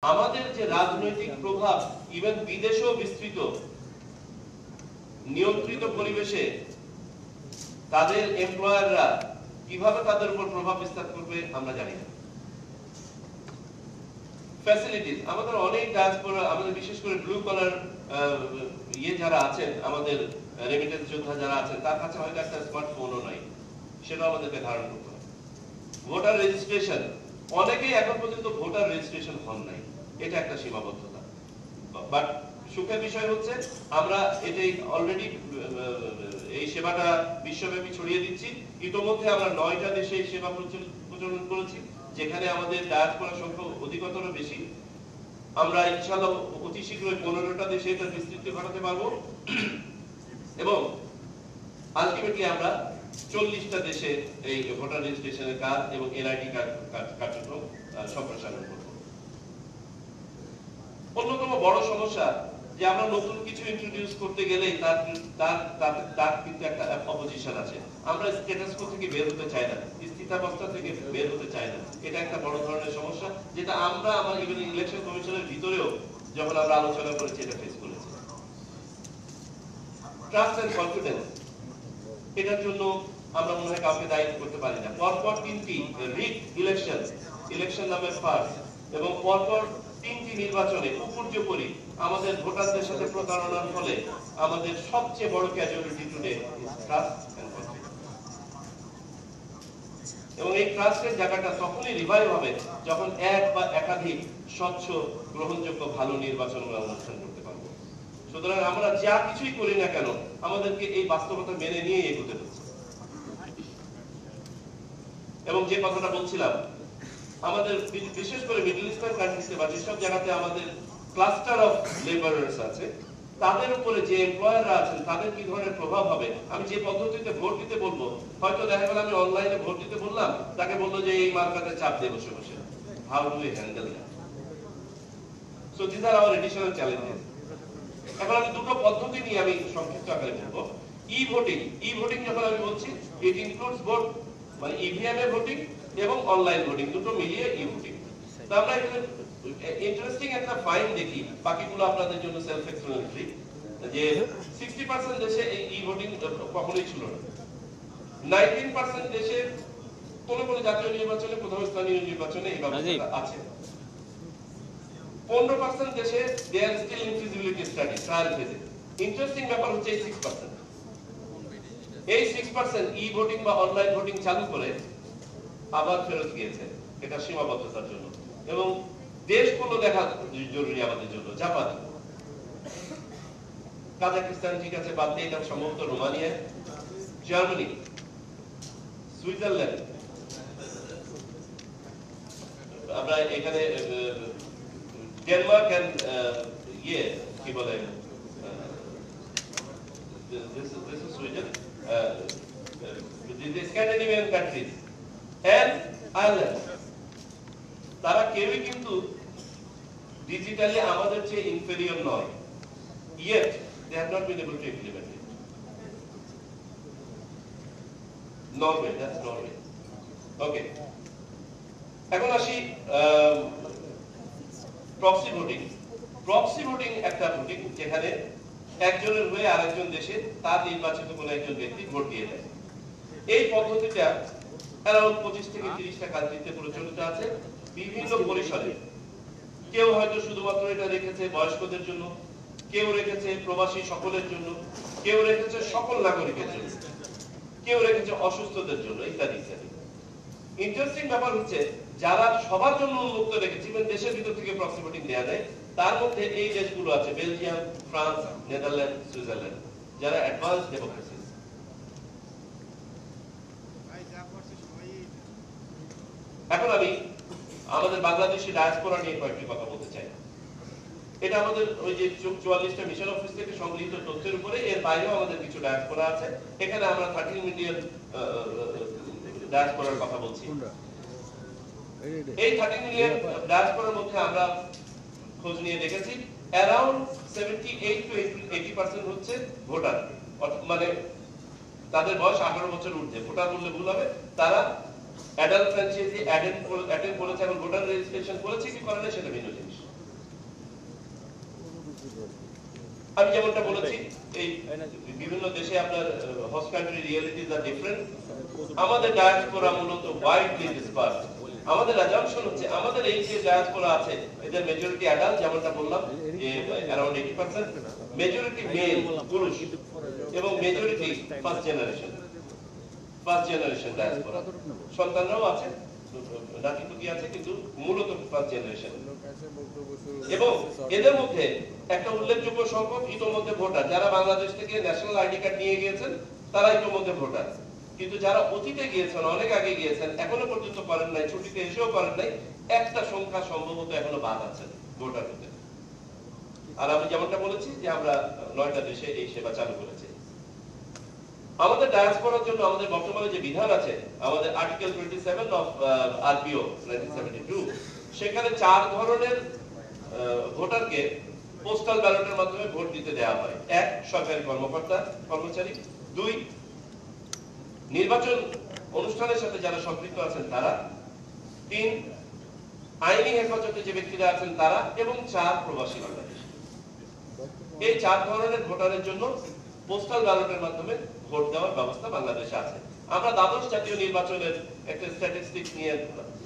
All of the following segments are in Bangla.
আমাদের যে রাজনৈতিক প্রভাব ইভেন বিদেশেও বিস্তৃত, নিয়ন্ত্রিত পরিবেশে তাদের এমপ্লয়াররা কিভাবে তাদের উপর প্রভাব বিস্তার করবে আমরা জানি না। ফ্যাসিলিটিস, আমাদের অনেক ডায়াসপোরা, আমাদের বিশেষ করে ব্লু কলার যারা আছেন, আমাদের রেমিটেন্স যোদ্ধা যারা আছেন, তার কাছে হয়তো একটা স্মার্টফোনও নাই, সেটাও আমাদেরকে ধারণ করতে হবে। ভোটার রেজিস্ট্রেশন, অনেকেই এখন পর্যন্ত ভোটার রেজিস্ট্রেশন হন নাই, এটা একটা সীমাবদ্ধতা। বাট সুখের বিষয় হচ্ছে আমরা এটাই অলরেডি এই সেবাটা বিশ্বব্যাপী ছড়িয়ে দিচ্ছি। ইতোমধ্যে আমরা 9টা দেশে এই সেবা প্রচলন করেছি, যেখানে আমাদের ডায়াসপোরার সংখ্যা অধিকতর বেশি। আমরা ইনশাআল্লাহ অতি শীঘ্রই 15টা দেশে এটা বিস্তৃতি ঘটাতে পারবো এবং আলটিমেটলি আমরা 40টা দেশে এই ভোটার রেজিস্ট্রেশনের কাজ এবং এনআইডি কার্যক্রম সম্প্রসারণ করব। অন্যতম বড় সমস্যা যে আমরা নতুন কিছু ইন্ট্রোডিউস করতে গেলেই তার কিন্তু একটা অপোজিশন আছে। আমরা স্ট্যাটাস কো থেকে বের হতে চাই না, স্থিতাবস্থা থেকে বের হতে চাই না। এটা একটা বড় ধরনের সমস্যা, যেটা আমরা আমার ইভেন ইলেকশন কমিশনের ভিতরেও যখন আমরা আলোচনা করেছি এটা ফেস করেছি। ট্রাস্ট এন্ড কনফিডেন্স, এটার জন্য আমরা মনে হয় কাউকে দায়ী করতে পারি না। পরপর 3টি রিট ইলেকশন নামের ফার্স্ট এবং পরপর 3টি নির্বাচনে উপর্যুপরি আমাদের ভোটারদের সাথে প্রতারণার ফলে আমাদের সবচেয়ে বড় casualty today is trust and confidence. এবং এই ট্রাস্টের জায়গাটা তখনই রিভাইভ হবে যখন এক বা একাধিক স্বচ্ছ, গ্রহণযোগ্য, ভালো নির্বাচন আমরা অনুষ্ঠান করতে পারবো। সুতরাং আমরা যা কিছুই করি না কেন আমাদেরকে এই বাস্তবতা মেনে নিয়ে এগোতে হচ্ছে। এবং যে কথাটা বলছিলাম, আমাদের বিশেষ করে মিডল ইস্টার্ন কান্ট্রিতে বা যেসব জায়গাতে আমাদের ক্লাস্টার অফ লেবারার্স আছে, তাদের উপরে যে এমপ্লয়াররা আছেন তাদের কি ধরনের প্রভাব হবে। আমি যে পদ্ধতিতে ভোট দিতে বলবো, হয়তো দেখা গেল আমি অনলাইনে ভোট দিতে বললাম, তাকে বললো যে এই মার্কাতে চাপ দিয়ে বসে বসে। How do we handle that? So this are our additional challenges. এখন আমি দুটো পদ্ধতি নিয়ে আমি সংক্ষিপ্ত আকারে বলবো। ই ভোটিং যখন আমি বলছি, ইট ইনক্লুডস বোথ, মানে ইভিএম এ ভোটিং এবং অনলাইন ভোটিং, দুটো মিলিয়ে ই ভোটিং। তো আমরা এখানে ইন্টারেস্টিং একটা ফাইন্ড দেখি, বাকিগুলো আপনাদের জন্য সেলফ এক্সপ্লেনেটরি, যে 60% দেশে এই ই ভোটিং কখনোই ছিল না। 19% দেশে কোনো জাতীয় নির্বাচনে, কোথাও স্থানীয় নির্বাচনে এই ব্যবস্থা আছে। 15% দেশে they are still in feasibility study, trial ফেজে। ইন্টারেস্টিং ব্যাপার হচ্ছে এই 6%। এই 6% ই ভোটিং বা অনলাইন ভোটিং চালু করে আবার ফেরত গিয়েছে, এটা সীমাবদ্ধতার জন্য। এবং দেশগুলো দেখা জরুরি আমাদের জন্য। জাপান, কাজাকিস্তান ঠিক আছে, বাদ দিয়ে এটা সম্ভবত রোমানিয়া, জার্মানি, সুইজারল্যান্ড, আমরা এখানে ডেনমার্ক এন্ড কি বলে, this is Sweden, the Scandinavian countries and Ireland, তারা কেউই কিন্তু ডিজিটালি আমাদের চেয়ে ইনফেরিয়র নয়, yet they have not been able to implement it. Norway, that's Norway. Okay, এখন আসি প্রক্সি ভোটিং। প্রক্সি ভোটিং একটা ভোটিং যেখানে একজনের হয়ে আরেকজন দেশে তার নির্বাচিত কোনো একজন ব্যক্তি ভোট দিয়ে দেয়। এই পদ্ধতিটা অ্যারাউন্ড 25 থেকে 30টা কান্ট্রিতে প্রচলিত আছে বিভিন্ন পরিসরে। কেউ হয়তো শুধুমাত্র এটা রেখেছে বয়স্কদের জন্য, কেউ রেখেছে প্রবাসী সকলের জন্য, কেউ রেখেছে সকল নাগরিকের জন্য, কেউ রেখেছে অসুস্থদের জন্য, ইত্যাদি ইত্যাদি। ইন্টারেস্টিং ব্যাপার হচ্ছে যারা সবার জন্য উন্মুক্ত রেখেছে, ইভেন দেশের ভিতর থেকে প্রক্সি ভোটিং দেয়া যায়, তার মধ্যে এই দেশগুলো আছে বেলজিয়াম, ফ্রান্স, নেদারল্যান্ড, সুইজারল্যান্ড, যারা অ্যাডভান্স ডেমোক্রেসি। এখন আমি আমাদের বাংলাদেশি ডায়াসপোরা নিয়ে কয়েকটি কথা বলতে চাই। এটা আমাদের ওই যে 44টা মিশন অফিস থেকে সংগৃহীত তথ্যের উপরে, এর বাইরেও আমাদের কিছু ডায়াসপোরা আছে। এখানে আমরা 13 মিলিয়ন ডায়াসপোরার কথা বলছি। এই 13 মিলিয়ন ডায়াসপোরার মধ্যে আমরা খোঁজ নিয়ে দেখেছি অ্যারাউন্ড 78 to 80% হচ্ছে ভোটার, মানে তাদের বয়স 18 বছর ঊর্ধ্বে। ভোটার বললে ভুল হবে, তারা অ্যাডাল্ট ফ্র্যাঞ্চাইজি অ্যাটেন্ড করেছে এবং ভোটার রেজিস্ট্রেশন করেছে কি করে না সেটা ভিন্ন জিনিস। আমি যেমনটা বলেছি, এই বিভিন্ন দেশে আপনার হোস্ট কান্ট্রি রিয়েলিটিজ আর ডিফারেন্ট। আমাদের ডায়াসপোরা মূলত ওয়াইডলি ডিসপার্সড। আমাদের অ্যাজাম্পশন হচ্ছে আমাদের এই যে ডায়াসপোরা আছে এদের মেজরিটি অ্যাডাল্ট, যেমনটা বললাম যে অ্যারাউন্ড 80%, মেজরিটি মেল পুরুষ এবং মেজরিটি ফার্স্ট জেনারেশন ডায়াসপোরা। সন্তানরাও আছে, নাতিপুতি আছে, কিন্তু মূলত ফার্স্ট জেনারেশন। এবং এদের মধ্যে একটা উল্লেখযোগ্য সংখ্যক ইতোমধ্যে ভোটার, যারা বাংলাদেশ থেকে ন্যাশনাল আইডি কার্ড নিয়ে গিয়েছেন তারা ইতোমধ্যে ভোটার। কিন্তু যারা অতীতে গিয়েছেন, অনেক আগে গিয়েছেন, এখনো পর্যন্ত করেন নাই, ছুটিতে এসেও করেন নাই, একটা সংখ্যা সম্ভবত এখনো বাদ আছে ভোটার হতে। আর আমি যেমনটা বলেছি যে আমরা 9টা দেশে এই সেবা চালু করেছি। আমাদের ডায়াসপোরার জন্য আমাদের বর্তমানে যে বিধান আছে, আমাদের আর্টিকেল 27 অফ আরপিও 1972, সেখানে 4 ধরনের ভোটারকে পোস্টাল ব্যালটের মাধ্যমে ভোট দিতে দেওয়া হয়। 1, সরকারি কর্মকর্তা কর্মচারী; 2, নির্বাচন অনুষ্ঠানের সাথে যারা সম্পৃক্ত আছেন তারা; 3, আইনি হেফাজতে যে ব্যক্তিরা আছেন তারা; এবং 4, প্রবাসী বাংলাদেশী। এই 4 ধরনের ভোটারের জন্য পোস্টাল ব্যালটের মাধ্যমে ভোট দেওয়ার ব্যবস্থা বাংলাদেশে আছে। আমরা দ্বাদশ জাতীয় নির্বাচনের একটা স্ট্যাটিস্টিক্স নিয়ে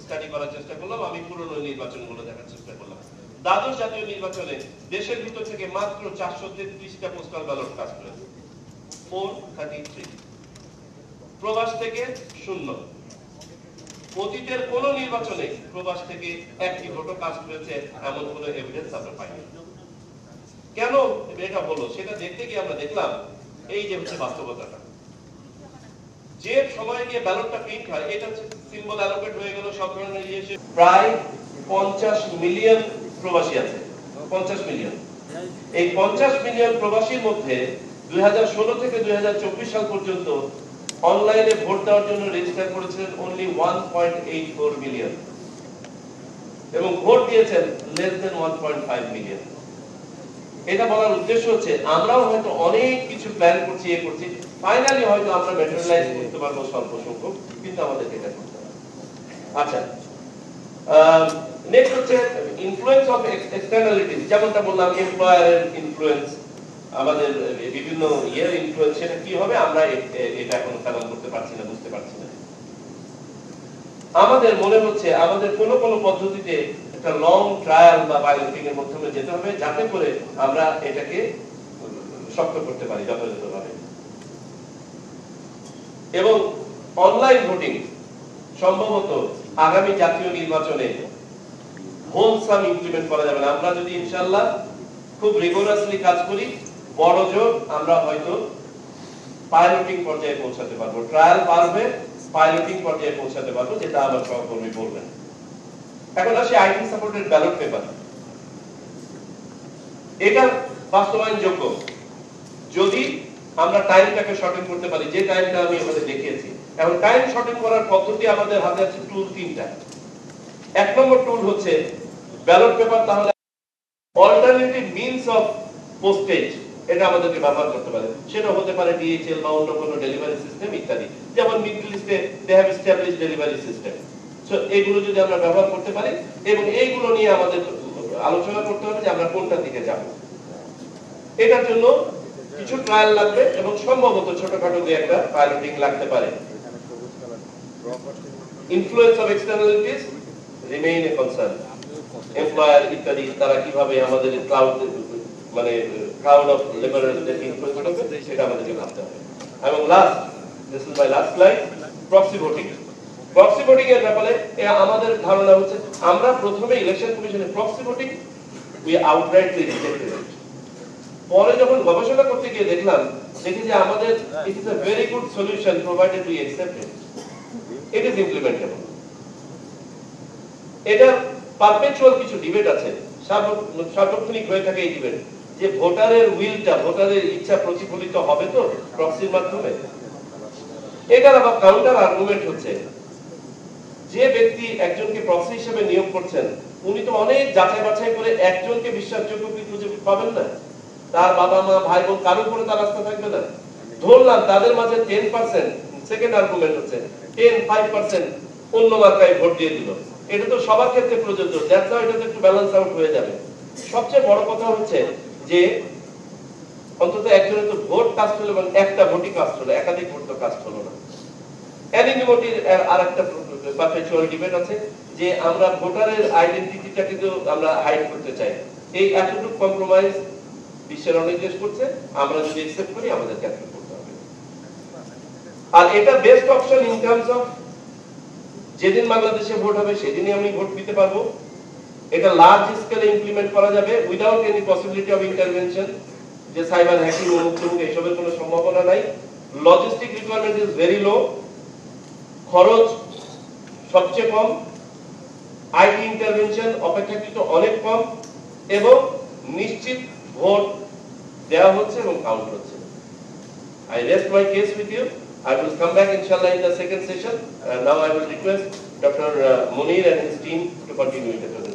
স্টাডি করার চেষ্টা করলাম। আমি পুরনো নির্বাচনগুলো দেখার চেষ্টা করলাম। দ্বাদশ জাতীয় নির্বাচনে দেশের ভিতর থেকে মাত্র 433টা পোস্টাল ব্যালট কাজ করেছে, 433। প্রবাস থেকে 0। অতীতের কোন নির্বাচনে প্রবাস থেকে একটি ভোটও কাজ করেছে এমন কোনো এভিডেন্স আমরা পাইনি। কেন এটা হলো সেটা দেখতে গিয়ে আমরা দেখলাম এই যে হচ্ছে বাস্তবতাটা। যে সময় গিয়ে ব্যালটটা প্রিন্ট হয়, এটা হচ্ছে সিম্বল অ্যালোকেট হয়ে গেল সব ধরনের ইয়ে। প্রায় 50 মিলিয়ন প্রবাসী আছে, 50 মিলিয়ন। এই 50 মিলিয়ন প্রবাসীর মধ্যে 2016 থেকে 2024 সাল পর্যন্ত অনলাইনে ভোট দেওয়ার জন্য রেজিস্টার করেছিলেন অনলি 1.84 মিলিয়ন এবং ভোট দিয়েছেন লেস দেন 1.5 মিলিয়ন। এটা বলার উদ্দেশ্য হচ্ছে আমরাও হয়তো অনেক কিছু প্ল্যান করছি, ফাইনালি হয়তো আমরা ম্যাটেরিয়ালাইজ করতে পারবো স্বল্প সংখ্যক, কিন্তু আমাদেরকে এটা করতে হবে। আচ্ছা, নেক্সট হচ্ছে ইনফ্লুয়েন্স অফ এক্সটার্নালিটিস। যেমনটা বললাম, এমপ্লয়ারের ইনফ্লুয়েন্স, আমাদের বিভিন্ন ইয়ের ইনফ্লুয়েন্স, সেটা কি হবে আমরা এটা এখন কালাম করতে পারছি না, বুঝতে পারছি না। আমাদের মনে হচ্ছে আমাদের কোন পদ্ধতিতে একটা লং ট্রায়াল বা পাইলটিং এর মাধ্যমে যেতে হবে, যাতে করে আমরা এটাকে শক্ত করতে পারি যথাযথভাবে। এবং অনলাইন ভোটিং সম্ভবত আগামী জাতীয় নির্বাচনে হোলসাম ইমপ্লিমেন্ট করা যাবে না। আমরা যদি ইনশাআল্লাহ খুব রিগোরাসলি কাজ করি, বড় জোর আমরা হয়তো পাইলটিং পর্যায়ে পৌঁছাতে পারবো। ট্রায়াল পারবে, পাইলটিং পর্যায়ে পৌঁছাতে পারবো, যেটা আমার সহকর্মী বলবেন। এখন আসি আইটি সাপোর্টেড ব্যালট পেপার। এটা বাস্তবায়নযোগ্য যদি আমরা টাইমটাকে শর্টেন করতে পারি, যে টাইমটা আমি আপনাদের দেখিয়েছি। এখন টাইম শর্টেন করার পদ্ধতি আমাদের হাতে আছে টুল 3টা। 1 নম্বর টুল হচ্ছে ব্যালট পেপার, তাহলে অল্টারনেটিভ মিনস অফ পোস্টেজ এটা আমাদেরকে ব্যবহার করতে পারে। সেটা হতে পারে ডিএইচএল বা অন্য কোনো ডেলিভারি সিস্টেম ইত্যাদি। যেমন মিডল ইস্টে they have established delivery system. So এইগুলো যদি আমরা ব্যবহার করতে পারি, এবং এইগুলো নিয়ে আমাদের আলোচনা করতে হবে যে আমরা কোনটার দিকে যাব। এটার জন্য কিছু ট্রায়াল লাগবে এবং সম্ভবত ছোটখাটো দুই একটা পাইলটিং লাগতে পারে। Influence of externalities remain a concern. Employer ইত্যাদি তারা কিভাবে আমাদের ক্রাউড অফ লেবারারদের ইনফ্লুয়েন্স করবে, সেটা আমাদেরকে ভাবতে হবে। এবং last, this is my last slide, proxy voting. Proxy voting এর ব্যাপারে আমাদের ধারণা হচ্ছে আমরা প্রথমে ইলেকশন কমিশনে proxy voting we outrightly rejected it. পরে যখন গবেষণা করতে গিয়ে দেখি যে আমাদের it is a very good solution provided we accept it. It is implementable. এটা পারপেচুয়াল কিছু ডিবেট আছে, সার্বক্ষণিক হয়ে থাকে এই ডিবেট, যে ভোটারের উইলটা, ভোটারের ইচ্ছা প্রতিফলিত হবে তো প্রক্সির মাধ্যমে। এটার আবার কাউন্টার আর্গুমেন্ট হচ্ছে, যে ব্যক্তি একজনকে প্রক্সি হিসেবে নিয়োগ করছেন উনি তো অনেক যাচাই বাছাই করে একজনকে বিশ্বাসযোগ্য খুঁজে পাবেন না। তার বাবা মা ভাই বোন কারোর উপরে তার আস্থা থাকবে না। ধরলাম তাদের মাঝে 10%, সেকেন্ড আর্গুমেন্ট হচ্ছে 5% অন্য মার্কায় ভোট দিয়ে দিল। এটা তো সবার ক্ষেত্রে প্রযোজ্য, দ্যাটস হাউ এটা একটু ব্যালেন্স আউট হয়ে যাবে। সবচেয়ে বড় কথা হচ্ছে যে অন্তত একজনের তো ভোট কাস্ট হলো, এবং একটা ভোটই কাস্ট হলো, একাধিক ভোট তো কাস্ট হলো না। অ্যানিমিটির আরেকটা পারপেচুয়াল ডিবেট আছে যে আমরা ভোটারের আইডেন্টিটিটা কিন্তু আমরা হাইড করতে চাই। এই এতটুকু কম্প্রোমাইজ বিশ্বের অনেক দেশ করছে, আমরা যদি অ্যাকসেপ্ট করি আমাদেরকে অ্যাকসেপ্ট করতে হবে। আর এটা best option in terms of যেদিন বাংলাদেশে ভোট হবে সেদিনই আমি ভোট দিতে পারবো। এটা লার্জ স্কেলে ইমপ্লিমেন্ট করা যাবে without any possibility of intervention, যে সাইবার হ্যাকিং মুক্ত এসবের কোনো সম্ভাবনা নাই। Logistic requirement is very low, খরচ সবচেয়ে কম, আইটি ইন্টারভেনশন অপেক্ষাকৃত অনেক কম, এবং নিশ্চিত ভোট দেওয়া হচ্ছে এবং কাউন্ট হচ্ছে। I rest my case with you. I will come back inshallah in the second session. Now I will request Dr. Munir and his team to continue with the presentation.